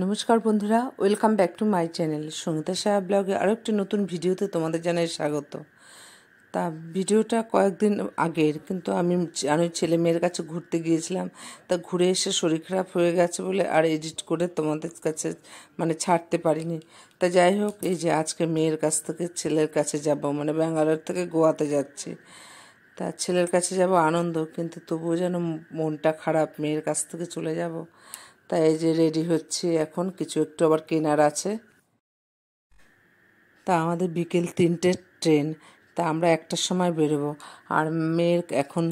নমস্কার বন্ধুরা, welcome back to my channel Sangeeta Saha ব্লগে আরও একটি নতুন ভিডিওতে তোমাদের জানাই স্বাগত। তা ভিডিওটা কয়েকদিন আগের, কিন্তু আমি ছেলে মেয়ের কাছে ঘুরতে গিয়েছিলাম। তা ঘুরে এসে শরীর খারাপ হয়ে গেছে বলে আর এডিট করে তোমাদের কাছে ছাড়তে পারিনি। তা যাই হোক, এই যে আজকে মেয়ের কাছ থেকে ছেলের কাছে যাব, ব্যাঙ্গালোর থেকে গোয়াতে যাচ্ছি। তা ছেলের কাছে যাব আনন্দ, কিন্তু তবুও যেন মনটা খারাপ, মেয়ের কাছ থেকে চলে যাব। তাই এই যে রেডি হচ্ছি, এখন কিছু একটু আবার কেনার আছে। তা আমাদের বিকেল 3টের ট্রেন, তা আমরা 1টার সময় বেরোবো। আর মেয়ের এখন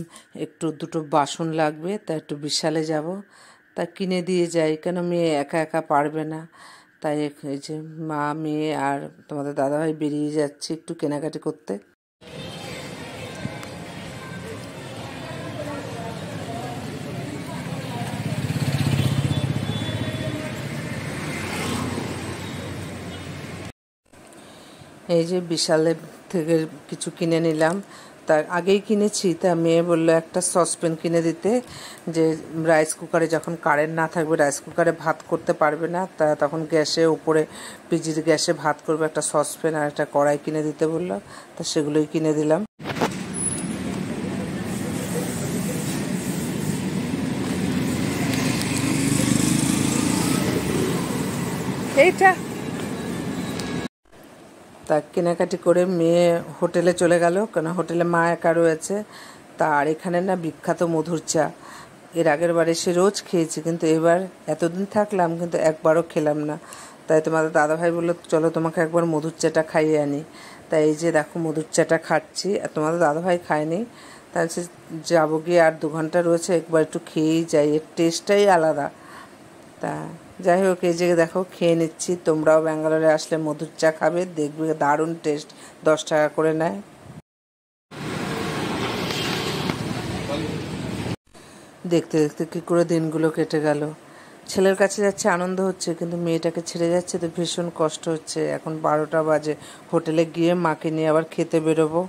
একটু দুটো বাসন লাগবে, তা একটু বিশালে যাব, তা কিনে দিয়ে যাই, কেন মেয়ে একা একা পারবে না। তাই এই যে মা, মেয়ে আর তোমাদের দাদাভাই বেরিয়ে যাচ্ছি একটু কেনাকাটি করতে। এই যে বিশালের থেকে কিছু কিনে নিলাম, তার আগেই কিনেছি। তা মেয়ে বললো একটা সসপ্যান কিনে দিতে, যে রাইস কুকারে যখন কারেন্ট না থাকবে, রাইস কুকারে ভাত করতে পারবে না, তা তখন গ্যাসে উপরে পিজির গ্যাসে ভাত করবে, একটা সসপ্যান আর একটা কড়াই কিনে দিতে বললো। তা সেগুলোই কিনে দিলাম। এইটা তা কেনাকাটি করে মেয়ে হোটেলে চলে গেল, কেন হোটেলে মা একা রয়েছে। তার এখানে না বিখ্যাত মধুর চা, এর আগের বারে সে রোজ খেয়েছি, কিন্তু এবার এতদিন থাকলাম কিন্তু একবারও খেলাম না। তাই তোমাদের দাদাভাই বললো চলো তোমাকে একবার মধুর চাটা খাইয়ে আনি। তাই এই যে দেখো মধুর চাটা খাচ্ছি, আর তোমাদের দাদাভাই খায়নি। তাই সে যাবো, গিয়ে আর 2 ঘন্টা রয়েছে, একবার একটু খেয়েই যাই, এর টেস্টটাই আলাদা। তা যাই হোক, এই যে দেখো খেয়ে নিচ্ছি। তোমরাও ব্যাঙ্গালোরে আসলে মধুর চা খাবে, দেখবে দারুণ টেস্ট, 10 টাকা করে নেয়। দেখতে দেখতে কী করে দিনগুলো কেটে গেল। ছেলের কাছে যাচ্ছে, আনন্দ হচ্ছে, কিন্তু মেয়েটাকে ছেড়ে যাচ্ছে তো ভীষণ কষ্ট হচ্ছে। এখন 12টা বাজে, হোটেলে গিয়ে মাকে নিয়ে আবার খেতে বেরোবো।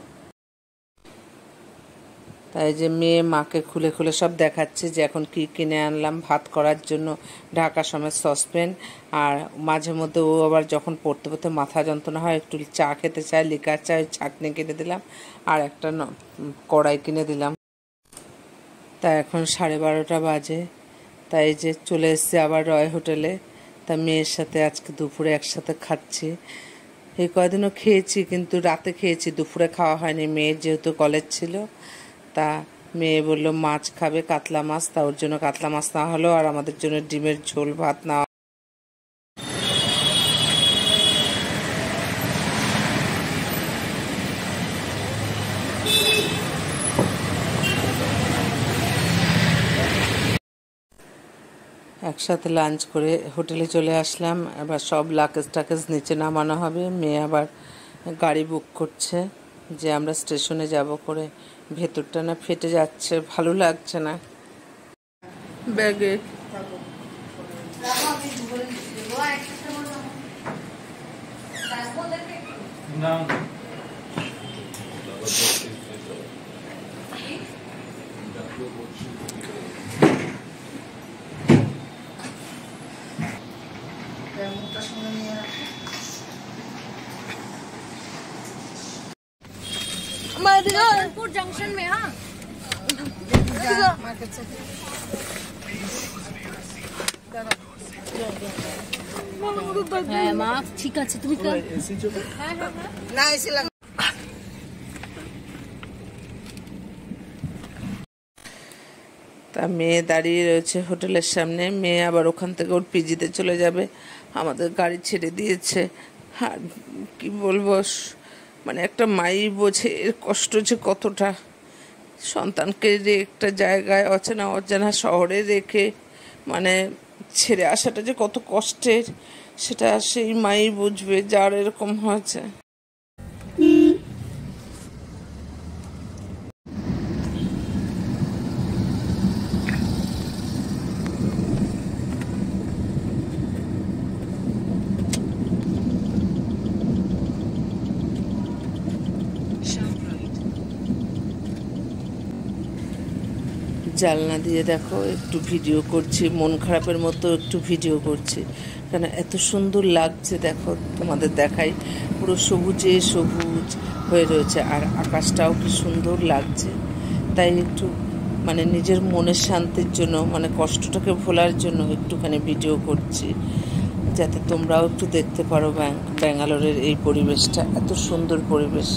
তাই যে মেয়ে মাকে খুলে খুলে সব দেখাচ্ছে যে এখন কি কিনে আনলাম ভাত করার জন্য, ঢাকা সমেত সসপ্যান। আর মাঝে মধ্যে ও আবার যখন পড়তে পড়তে মাথা যন্ত্রণা হয়, একটু চা খেতে চায়, লিকার চা, ওই ছাঁকনি কিনে দিলাম, আর একটা কড়াই কিনে দিলাম। তা এখন 12:30 বাজে। তাই যে চলে এসেছি আবার রয় হোটেলে। তা মেয়ের সাথে আজকে দুপুরে একসাথে খাচ্ছি। এই কয়দিনও খেয়েছি, কিন্তু রাতে খেয়েছি, দুপুরে খাওয়া হয়নি, মেয়ের যেহেতু কলেজ ছিল। তা মেয়ে বললো মাছ খাবে, কাতলা মাছ, তা ওর জন্য কাতলা মাছ না হলো, আর আমাদের জন্য ডিমের ঝোল ভাত না। একসাথে লাঞ্চ করে হোটেলে চলে আসলাম। এবার সব লাগেজ টাকেজ নিচে নামানো হবে। মেয়ে আবার গাড়ি বুক করছে যে আমরা স্টেশনে যাব করে। ভেতরটা না ফেটে যাচ্ছে, ভালো লাগছে না ব্যাগে। जबलपुर जंक्शन में। हाँ মা ঠিক আছে, তুমি না এসে লাগ। তা মেয়ে দাঁড়িয়ে রয়েছে হোটেলের সামনে। মেয়ে আবার ওখান থেকে ওর পিজিতে চলে যাবে, আমাদের গাড়ি ছেড়ে দিয়েছে। আর কি বলবো, একটা মাই বোঝে এর কষ্ট যে কতটা। সন্তানকে একটা জায়গায় অচেনা অজানা শহরে রেখে ছেড়ে আসাটা যে কত কষ্টের, সেটা সেই মাই বুঝবে যার এরকম হয়েছে। জানলা দিয়ে দেখো একটু ভিডিও করছি, মন খারাপের মতো একটু ভিডিও করছি, কারণ এত সুন্দর লাগছে। দেখো তোমাদের দেখাই, পুরো সবুজে সবুজ হয়ে রয়েছে, আর আকাশটাও কি সুন্দর লাগছে। তাই একটু মানে নিজের মনের শান্তির জন্য, মানে কষ্টটাকে ভোলার জন্য একটুখানি ভিডিও করছি, যাতে তোমরাও একটু দেখতে পারো ব্যাঙ্গালোরের এই পরিবেশটা, এত সুন্দর পরিবেশ।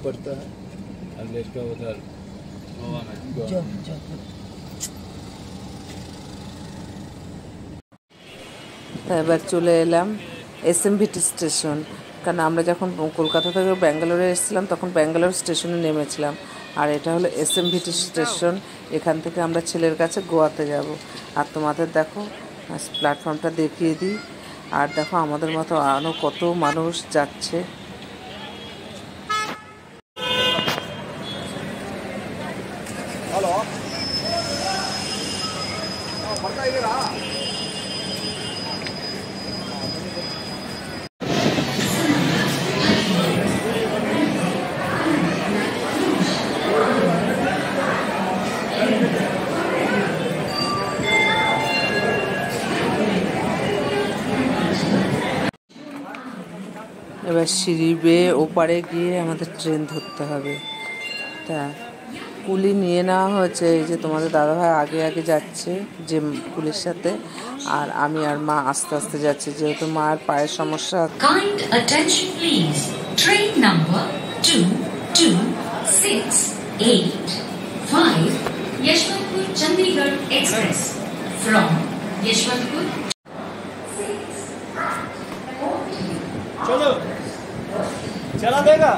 पड़ता है अगलेश का उधर गोवा में এবার চলে এলাম এসএমভিটি স্টেশন, কারণ আমরা যখন কলকাতা থেকে ব্যাঙ্গালোরে এসেছিলাম তখন ব্যাঙ্গালোর স্টেশনে নেমেছিলাম, আর এটা হলো এসএমভিটি স্টেশন। এখান থেকে আমরা ছেলের কাছে গোয়াতে যাব। আর তোমাদের দেখো প্ল্যাটফর্মটা দেখিয়ে দিই, আর দেখো আমাদের মতো আরও কত মানুষ যাচ্ছে। এবার সিঁড়ি বেয়ে ওপারে গিয়ে আমাদের ট্রেন ধরতে হবে। তা কুলি নিয়ে নেওয়া হয়েছে, এই যে তোমাদের দাদাভাই আগে আগে যাচ্ছে যে কুলির সাথে, আর আমি আর মা আস্তে আস্তে যাচ্ছি, যেহেতু মার পায়ের সমস্যা। Kind attention please. Train number 2268 Yeshwanthpur Chandigarh Express from Yeshwanthpur. चलो चला देगा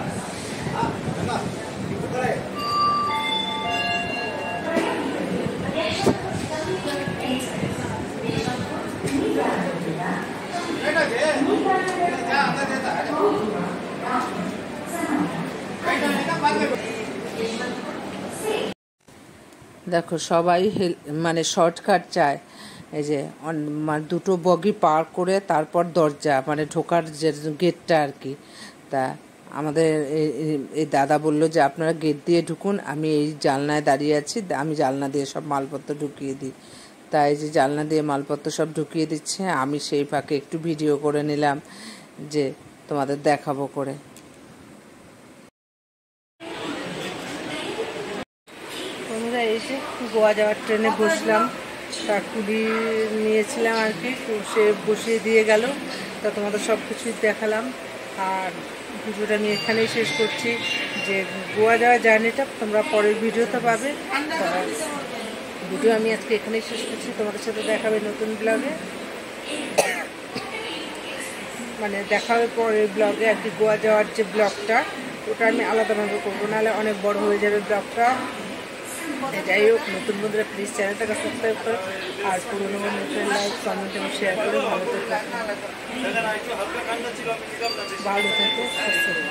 দেখো সবাই মানে শর্টকাট চায়, এই যে দুটো বগি পার করে তারপর দরজা, মানে ঢোকার যে গেটটা আর কি। তা আমাদের এই দাদা বলল যে আপনারা গেট দিয়ে ঢুকুন, আমি এই জানলায় দাঁড়িয়ে আছি, আমি জানলা দিয়ে সব মালপত্র ঢুকিয়ে দিই। তাই যে জানলা দিয়ে মালপত্র সব ঢুকিয়ে দিচ্ছে, আমি সেই ফাঁকে একটু ভিডিও করে নিলাম যে তোমাদের দেখাবো করে। আমরা এই যে গোয়া যাওয়ার ট্রেনে বসলাম, তা কুলি নিয়েছিলাম আর কি, সে বসিয়ে দিয়ে গেল। তা তোমাদের সব কিছুই দেখালাম, আর ভিডিওটা আমি এখানেই শেষ করছি। যে গোয়া যাওয়ার জার্নিটা তোমরা পরের ভিডিওতে পাবে। ভিডিও আমি আজকে এখানেই শেষ করছি, তোমাদের সাথে দেখাবে নতুন ব্লগে, মানে দেখা হবে পরের ব্লগে আর কি। গোয়া যাওয়ার যে ব্লগটা ওটা আমি আলাদাভাবে করবো, নাহলে অনেক বড় হয়ে যাবে ব্লগটা। যাই হোক, নতুন বন্ধুরা প্লিজ চ্যানেলটাকে সাবস্ক্রাইব করো, আর পুরোনো বন্ধুদের লাইক কমেন্ট এবং শেয়ার করে ভালো থেকো, সুস্থ থেকো।